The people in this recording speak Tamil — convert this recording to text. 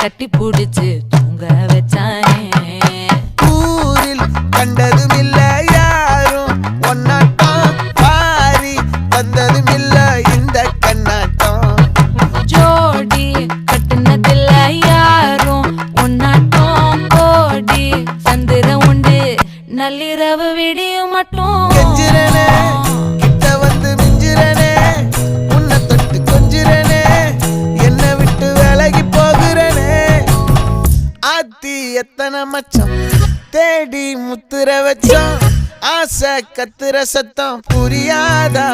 கட்டி புடிச்சு தூங்க வச்சானே. ஊரில் கண்டதும் இல்ல யாரும் ஒன்னாட்டம், பாரி வந்ததும் இல்ல இந்த கண்ணாட்டம். ஜோடி கட்டுனதில்ல யாரும் ஒன்னாட்டம், கோடி சந்திர உண்டு நள்ளிரவு விடியும் மட்டும். கெஞ்சிரனே கிட்ட வந்து மிஞ்சிரனே, உன்னை தொட்டு கொஞ்சிரனே, என்னை விட்டு விலகி போகிறனே. ஆத்தி எத்தனை மச்சம் தேடி முத்துற வச்சோம், ஆசை கத்துற சத்தம் புரியாதா.